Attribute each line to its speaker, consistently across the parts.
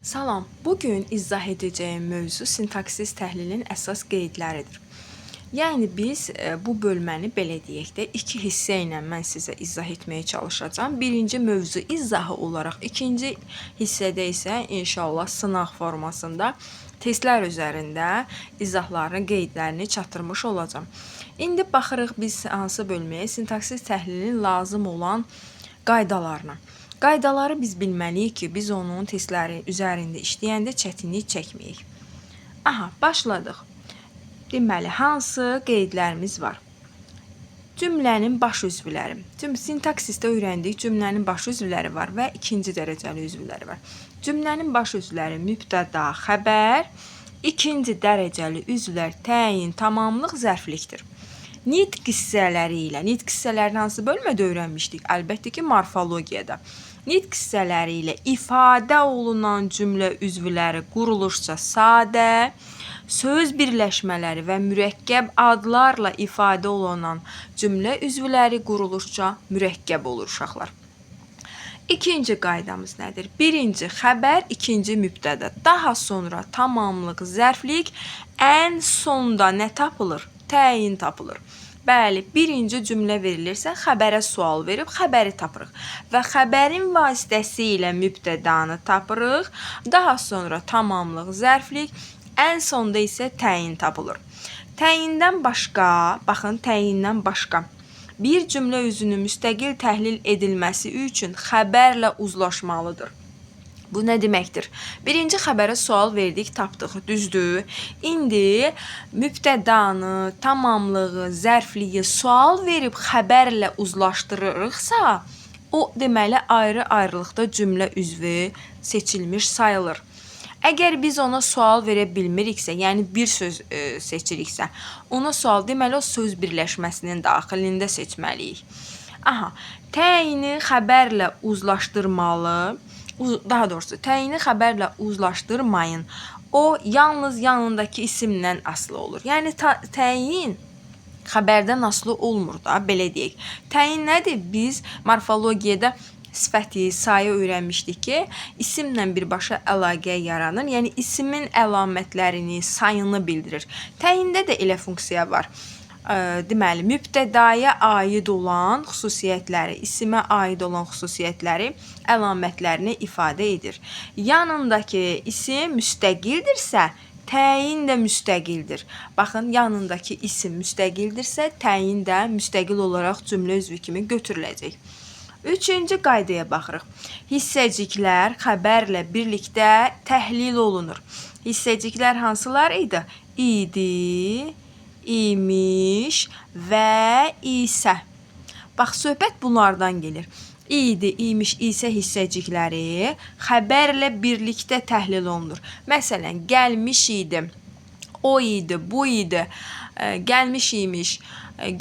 Speaker 1: Salam, bugün izah edəcəyim mövzu sintaksis təhlilin əsas qeydləridir. Yəni biz bu bölməni belə deyək də, iki hissə ilə mən sizə izah etməyə çalışacağam. Birinci mövzu izahı olaraq, ikinci hissədə isə inşallah sınaq formasında testlər üzərində izahlarını, qeydlərini çatdırmış olacağam. İndi baxırıq biz hansı bölməyə? Sintaksis təhlilin lazım olan qaydalarına. Qaydaları biz bilməliyik ki, biz onun testləri üzərində işləyəndə çətinlik çəkməyik. Aha, başladıq. Deməli, hansı qeydlərimiz var? Cümlənin baş üzvləri. Sintaksisdə öyrəndik, cümlənin baş üzvləri var və ikinci dərəcəli üzvləri var. Cümlənin baş üzvləri mübtəda, xəbər, ikinci dərəcəli üzvlər təyin, tamamlıq, zərflikdir. Nitq hissələri ilə, nitq hissələrini hansı bölmədə öyrənmişdik? Əlbəttə ki, morfologiyada. Nitq hissələri ilə ifadə olunan cümlə üzvləri quruluşca sadə, söz birləşmələri və mürəkkəb adlarla ifadə olunan cümlə üzvləri quruluşca mürəkkəb olur uşaqlar. İkinci qaydamız nədir? Birinci xəbər, ikinci mübtəda. Daha sonra tamamlıq, zərflik, ən sonda nə tapılır? Təyin tapılır. Bəli, birinci cümlə verilirsə, xəbərə sual verib, xəbəri tapırıq. Və xəbərin vasitəsilə mübtədanı tapırıq. Daha sonra tamamlıq, zərflik, ən sonda isə təyin tapılır. Təyindən başqa, baxın, təyindən başqa bir cümlə üzünün müstəqil təhlil edilməsi üçün xəbərlə uzlaşmalıdır. Bu nə deməkdir? Birinci xəbərə sual verdik, tapdıq, düzdür. İndi mübtədanı, tamamlığı, zərfliyi sual verib xəbərlə uzlaşdırırıqsa, o deməli ayrı-ayrılıqda cümlə üzvü seçilmiş sayılır. Əgər biz ona sual verə bilmiriksə, yəni bir söz seçiriksə, ona sual deməli o söz birləşməsinin daxilində seçməliyik. Aha, təyini xəbərlə uzlaşdırmalı. Daha doğrusu, təyini xəbərlə uzlaşdırmayın. O, yalnız yanındakı isimlə asılı olur. Yəni, təyin xəbərdən asılı olmur da, belə deyək. Təyin nədir? Biz morfologiyada sifəti, sayı öyrənmişdik ki, isimlə birbaşa əlaqə yaranır. Yəni, isimin əlamətlərini, sayını bildirir. Təyində də elə funksiya var. Deməli, mübtədaya aid olan xüsusiyyətləri, isimə aid olan xüsusiyyətləri, əlamətlərini ifadə edir. Yanındakı isim müstəqildirsə, təyin də müstəqildir. Baxın, yanındakı isim müstəqildirsə, təyin də müstəqil olaraq cümlə üzvü kimi götürüləcək. Üçüncü qaydaya baxırıq. Hissəciklər xəbərlə birlikdə təhlil olunur. Hissəciklər hansılar idi? İdi, imiş və isə. Bax, söhbət bunlardan gelir. İdi, imiş, isə hissəcikləri xəbərlə birlikdə təhlil olunur. Məsələn, gəlmiş idi, o idi, bu idi, gəlmiş imiş,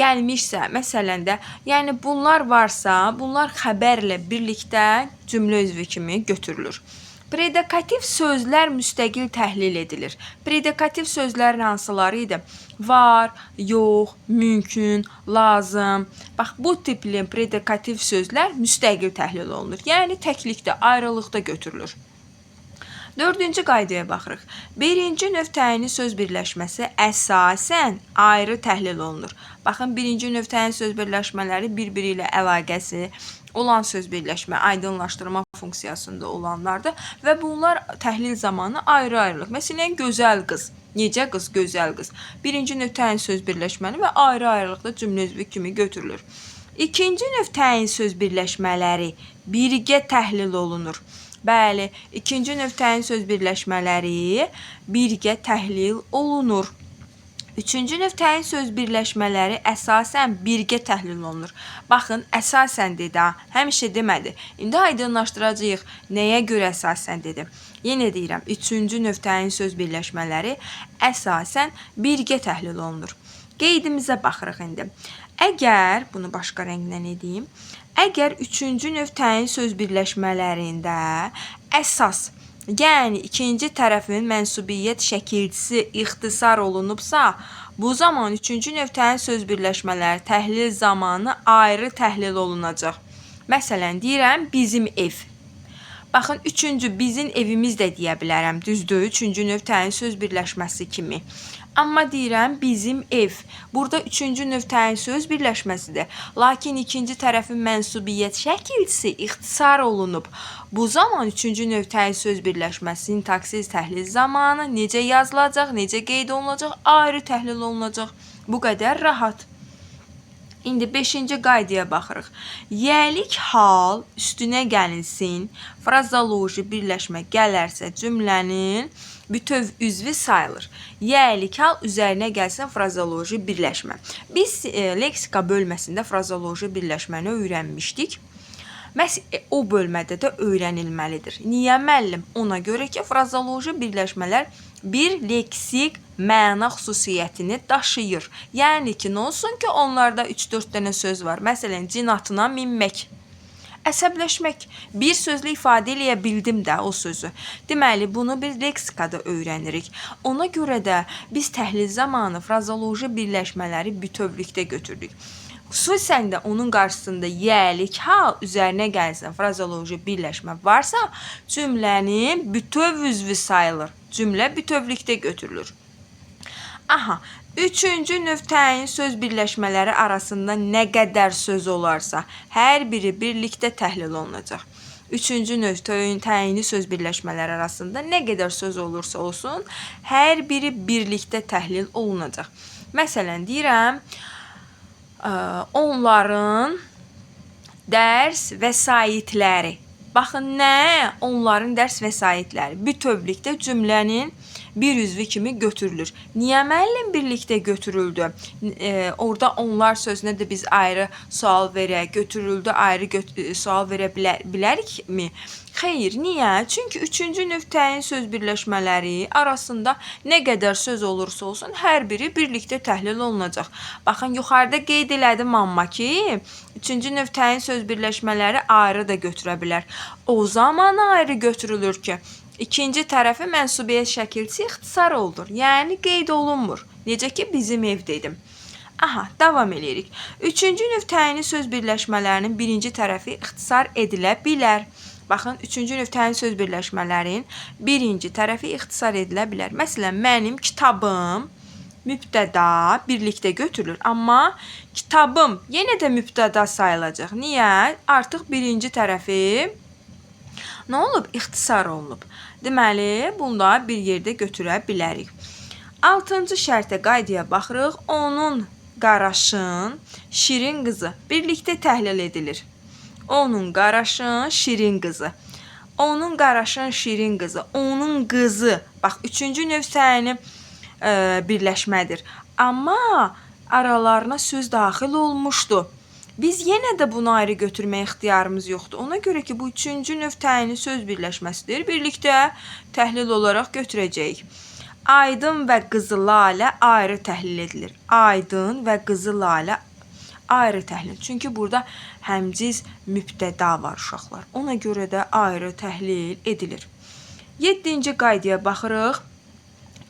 Speaker 1: gəlmişsə, məsələn də, yəni bunlar varsa, bunlar xəbərlə birlikdə cümlə üzvü kimi götürülür. Predikativ sözlər müstəqil təhlil edilir. Predikativ sözlərin hansıları idi? Var, yox, mümkün, lazım. Bax, bu tipli predikativ sözlər müstəqil təhlil olunur. Yəni, təklikdə, ayrılıqda götürülür. Dördüncü qaydaya baxırıq. Birinci növ təyini söz birləşməsi əsasən ayrı təhlil olunur. Baxın, birinci növ təyin söz birləşmələri bir-biri ilə əlaqəsi olan söz birləşmə, aydınlaşdırma funksiyasında olanlardır və bunlar təhlil zamanı ayrı-ayrılıq. Məsələn, gözəl qız. Necə qız? Gözəl qız. Birinci növ təyin söz birləşməli və ayrı-ayrılıqda cümlə üzvü kimi götürülür. İkinci növ təyin söz birləşmələri birgə təhlil olunur. Bəli, ikinci növ təyin söz birləşmələri birgə təhlil olunur. Üçüncü növ təyin söz birləşmələri əsasən birgə təhlil olunur. Baxın, əsasən dedi, həmişə demədi. İndi aydınlaşdıracağıq, nəyə görə əsasən dedi. Yenə deyirəm, üçüncü növ təyin söz birləşmələri əsasən birgə təhlil olunur. Qeydimizə baxırıq indi. Əgər, bunu başqa rənglə edeyim, əgər üçüncü növ təyin söz birləşmələrində əsas, yəni ikinci tərəfin mənsubiyyət şəkilçisi ixtisar olunubsa, bu zaman üçüncü növ təyin söz birləşmələri təhlil zamanı ayrı təhlil olunacaq. Məsələn, deyirəm, bizim ev. Baxın, üçüncü bizim evimiz də deyə bilərəm, düzdür? Üçüncü növ təyin söz birləşməsi kimi. Amma deyirəm bizim ev. Burada üçüncü növ təyin söz birləşməsidir. Lakin ikinci tərəfin mənsubiyyət şəkilçisi ixtisar olunub. Bu zaman üçüncü növ təyin söz birləşməsi sintaksiz təhlil zamanı necə yazılacaq, necə qeyd olunacaq, ayrı təhlil olunacaq. Bu qədər rahat. İndi 5-ci qaydaya baxırıq. Yəlik hal üstünə gəlinsin, frazoloji birləşmə gələrsə cümlənin bütöv üzvü sayılır. Yəlik hal üzərinə gəlsin frazoloji birləşmə. Biz leksika bölməsində frazoloji birləşməni öyrənmişdik. Məhz o bölmədə də öyrənilməlidir. Niyə müəllim? Ona görə ki, frazoloji birləşmələr bir leksik məna xüsusiyyətini daşıyır. Yəni ki, nə olsun ki, onlarda 3-4 dənə söz var. Məsələn, cin atına minmək, əsəbləşmək. Bir sözlə ifadə eləyə bildim də o sözü. Deməli, bunu biz leksikada öyrənirik. Ona görə də biz təhlil zamanı frazoloji birləşmələri bütövlükdə götürdük. Xüsusən də onun qarşısında yəlik hal üzərinə gəlsin frazoloji birləşmə varsa, cümlənin bütöv üzvü sayılır. Cümlə bütövlükdə götürülür. Aha, üçüncü növ təyin söz birləşmələri arasında nə qədər söz olarsa, hər biri birlikdə təhlil olunacaq. Üçüncü növ təyinli söz birləşmələri arasında nə qədər söz olursa olsun, hər biri birlikdə təhlil olunacaq. Məsələn, deyirəm, onların dərs vəsaitləri. Baxın, nə? Onların dərs vəsaitləri bütövlükdə cümlənin bir üzvü kimi götürülür. Niyə müəllim birlikdə götürüldü? Orada onlar sözünə də biz ayrı sual verək, götürüldü ayrı sual verə bilərikmi? Xeyr, niyə? Çünki üçüncü növ təyin söz birləşmələri arasında nə qədər söz olursa olsun, hər biri birlikdə təhlil olunacaq. Baxın, yuxarıda qeyd elədim amma ki, üçüncü növ təyin söz birləşmələri ayrı da götürə bilər. O zaman ayrı götürülür ki, ikinci tərəfi mənsubiyyət şəkilçisi ixtisar olunur. Yəni, qeyd olunmur. Necə ki, bizim ev dedim. Aha, davam edirik. Üçüncü növ təyinli söz birləşmələrinin birinci tərəfi ixtisar edilə bilər. Baxın, üçüncü növ təyin söz birləşmələrin birinci tərəfi ixtisar edilə bilər. Məsələn, mənim kitabım mübtəda birlikdə götürülür. Amma kitabım yenə də mübtəda sayılacaq. Niyə? Artıq birinci tərəfi nə olub? İxtisar olunub. Deməli, bunda bir yerdə götürə bilərik. 6-cı şərtə qaydaya baxırıq. Onun qaraşın, şirin qızı birlikdə təhlil edilir. Onun qaraşın, şirin qızı. Onun qaraşın, şirin qızı. Onun qızı. Bax, üçüncü növ təyini birləşmədir. Amma aralarına söz daxil olmuşdu. Biz yenə də bunu ayrı götürməyə ixtiyarımız yoxdur. Ona görə ki, bu üçüncü növ təyini söz birləşməsidir. Birlikdə təhlil olaraq götürəcəyik. Aydın və qızıl lalə ayrı təhlil edilir. Aydın və qızıl lalə ayrı təhlil. Çünki burada həmciz mübtəda var uşaqlar. Ona görə də ayrı təhlil edilir. 7-ci qaydaya baxırıq.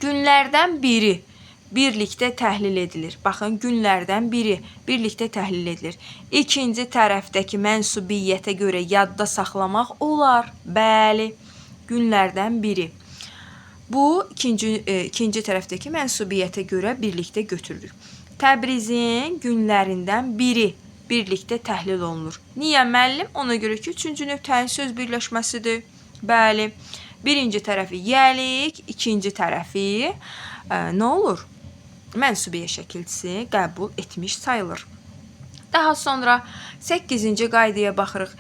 Speaker 1: Günlərdən biri birlikdə təhlil edilir. Baxın, günlərdən biri birlikdə təhlil edilir. İkinci tərəfdəki mənsubiyyətə görə yadda saxlamaq olar. Bəli, günlərdən biri. Bu, ikinci tərəfdəki mənsubiyyətə görə birlikdə götürülür. Təbrizin günlərindən biri birlikdə təhlil olunur. Niyə müəllim? Ona görə ki, üçüncü növ təyin söz birləşməsidir. Bəli, birinci tərəfi yəlik, ikinci tərəfi nə olur? Mənsubiyyə şəkilçisi qəbul etmiş sayılır. Daha sonra 8-ci qaydaya baxırıq.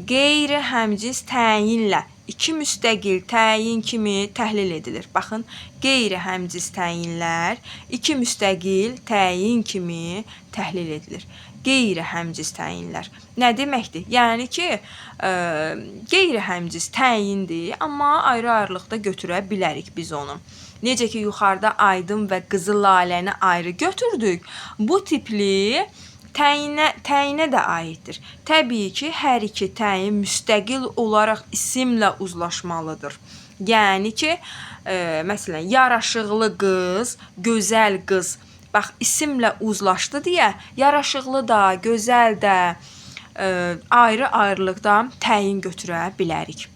Speaker 1: Qeyri-həmciz təyinlə iki müstəqil təyin kimi təhlil edilir. Baxın, qeyri-həmciz təyinlər iki müstəqil təyin kimi təhlil edilir. Qeyri-həmciz təyinlər. Nə deməkdir? Yəni ki, qeyri-həmciz təyindir, amma ayrı-ayrılıqda götürə bilərik biz onu. Necə ki, yuxarıda aydın və qızıl laləni ayrı götürdük, bu tipli təyinə də aiddir. Təbii ki, hər iki təyin müstəqil olaraq isimlə uzlaşmalıdır. Yəni ki, məsələn, yaraşıqlı qız, gözəl qız. Bax, isimlə uzlaşdı deyə, yaraşıqlı da, gözəl də ayrı-ayrılıqda təyin götürə bilərik.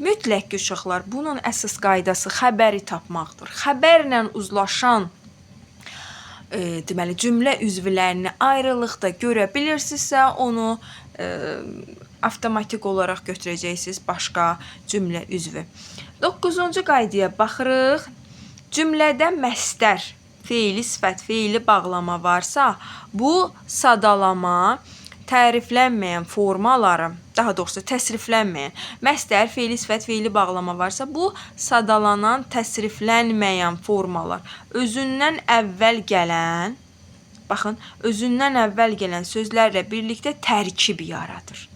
Speaker 1: Mütləq ki, uşaqlar, bunun əsas qaydası xəbəri tapmaqdır. Xəbərlə uzlaşan deməli cümlə üzvlərini ayrılıqda görə bilirsinizsə, onu avtomatik olaraq götürəcəksiniz başqa cümlə üzvü. 9-cu qaydaya baxırıq. Cümlədə məstər, feili, sifət, feili bağlama varsa, bu sadalama təriflənməyən formaları, daha doğrusu təsriflənməyən, məstər, feili, sifət, feili bağlama varsa, bu sadalanan, təsriflənməyən formalar özündən əvvəl gələn, baxın, özündən əvvəl gələn sözlərlə birlikdə tərkib yaradır.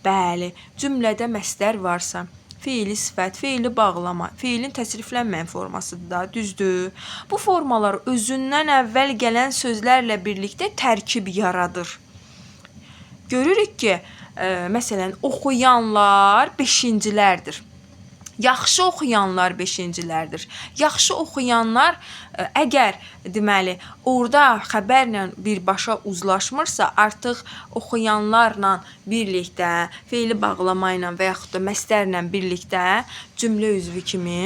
Speaker 1: Bəli, cümlədə məstər varsa, feili, sifət, feili bağlama, feilin təsriflənməyən formasıdır da, düzdür. Bu formalar özündən əvvəl gələn sözlərlə birlikdə tərkib yaradır. Görürük ki, məsələn, oxuyanlar beşincilərdir. Yaxşı oxuyanlar beşincilərdir. Yaxşı oxuyanlar əgər deməli orada xəbərlə birbaşa uzlaşmırsa, artıq oxuyanlarla birlikdə, feili bağlama ilə və yaxud da məstərlə birlikdə cümlə üzvü kimi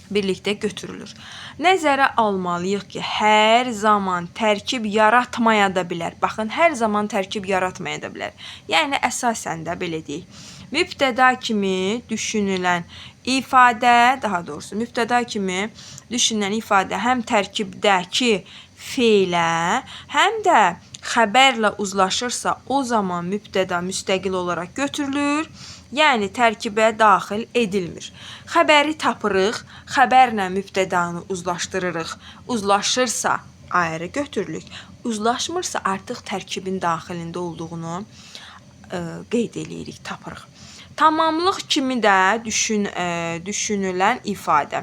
Speaker 1: birlikdə götürülür. Nəzərə almalıyıq ki, hər zaman tərkib yaratmaya da bilər. Baxın, hər zaman tərkib yaratmaya da bilər. Yəni əsasən də belə deyək. Mübtəda kimi düşünülən ifadə, daha doğrusu mübtəda kimi düşünülən ifadə həm tərkibdəki feilə, həm də xəbərlə uzlaşırsa, o zaman mübtəda müstəqil olaraq götürülür, yəni tərkibə daxil edilmir. Xəbəri tapırıq, xəbərlə mübtədanı uzlaşdırırıq. Uzlaşırsa ayrı götürülür, uzlaşmırsa artıq tərkibin daxilində olduğunu qeyd eləyirik, tapırıq. Tamamlıq kimi də düşünülən ifadə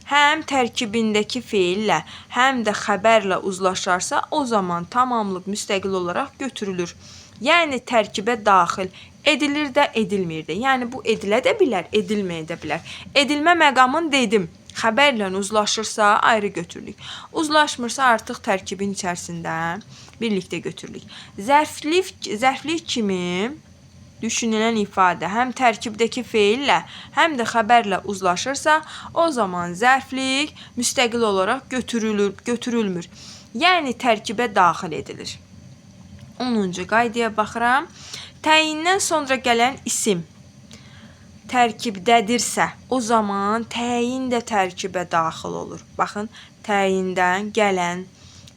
Speaker 1: həm tərkibindəki feillə, həm də xəbərlə uzlaşarsa, o zaman tamamlıq müstəqil olaraq götürülür. Yəni tərkibə daxil edilir də, edilmir də. Yəni bu edilə də bilər, edilməyə də bilər. Edilmə məqamını dedim. Xəbərlə uzlaşırsa ayrı götürülür. Uzlaşmırsa artıq tərkibin içərisində birlikdə götürülür. Zərflik kimi düşünülən ifadə həm tərkibdəki feillə, həm də xəbərlə uzlaşırsa, o zaman zərflik müstəqil olaraq götürülmür. Yəni tərkibə daxil edilir. 10-cu qaydaya baxıram. Təyindən sonra gələn isim tərkibdədirsə, o zaman təyin də tərkibə daxil olur. Baxın, təyindən gələn,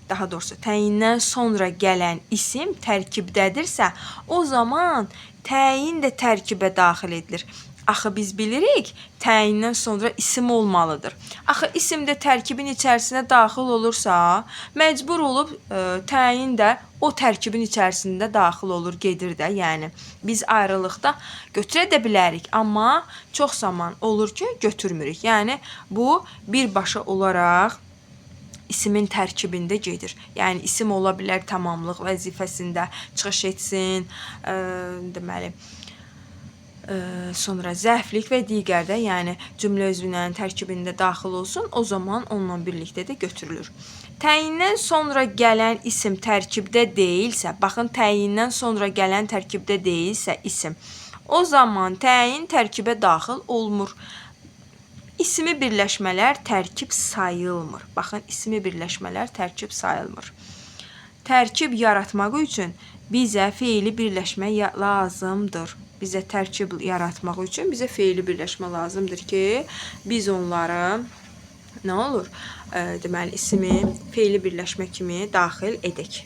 Speaker 1: daha doğrusu təyindən sonra gələn isim tərkibdədirsə, o zaman təyin də tərkibə daxil edilir. Axı biz bilirik, təyindən sonra isim olmalıdır. Axı isim də tərkibin içərisinə daxil olursa, məcbur olub təyin də o tərkibin içərisində daxil olur, gedir də. Yəni biz ayrılıqda götürə də bilərik, amma çox zaman olur ki, götürmürük. Yəni bu birbaşa olaraq isimin tərkibində gedir. Yəni isim ola bilər tamamlıq vəzifəsində çıxış etsin, deməli sonra zərflik və digər də, yəni cümlə üzvlərinin tərkibində daxil olsun, o zaman onunla birlikdə də götürülür. Təyindən sonra gələn isim tərkibdə deyilsə, baxın, təyindən sonra gələn tərkibdə deyilsə isim, o zaman təyin tərkibə daxil olmur. İsmi birləşmələr tərkib sayılmır. Baxın, ismi birləşmələr tərkib sayılmır. Tərkib yaratmaq üçün bizə feili birləşmə lazımdır. Bizə tərkib yaratmaq üçün bizə feili birləşmə lazımdır ki, biz onları nə olur? Deməli, ismi feili birləşmə kimi daxil edək.